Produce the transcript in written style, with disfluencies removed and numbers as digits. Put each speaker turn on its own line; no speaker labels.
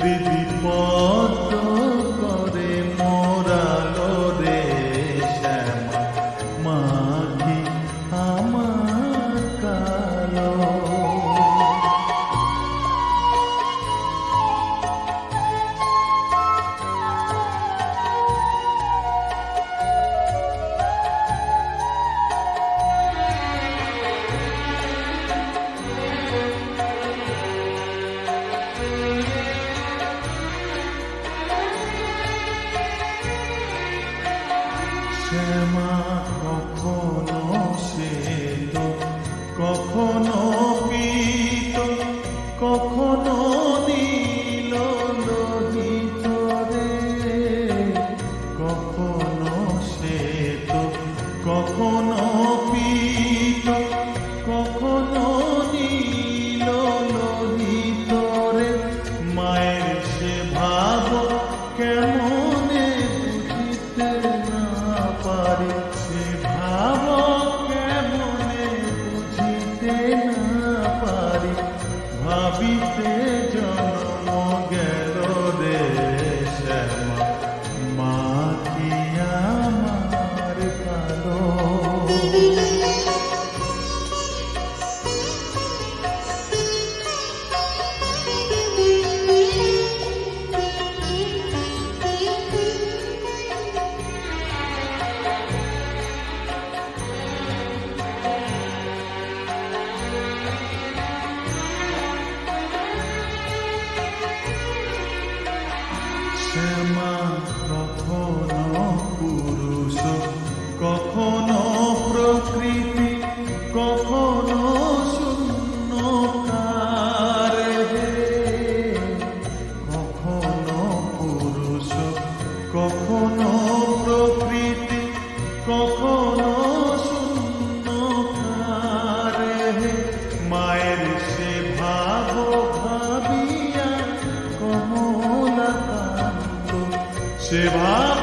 হৃদি পদ্ম করে মোরালো রে শ্যামা মাঘি আমার কালো। শ্যামা কখনো শ্বেত কখনো পীত কখনো নীল লোহিত রে, কখনো শ্বেত কখনো পীত কখনো নীল লোহিত রে। মায়ের সে ভাব কেমনে বুঝিতে না পারি, সে ভাব কেমনে বুঝিতে না পারি। ভাবিতে জন্ম গেল রে শ্যামা মা কি আমার কালো। শ্যামা কখনো পুরুষ কখনো প্রকৃতি কখনো শূন্যকার হে, কখনো পুরুষ কখনো প্রকৃতি কখনো শূন্যকার হে। মায়ের সে ভাব ভাবিয়া কমলা সে ভাব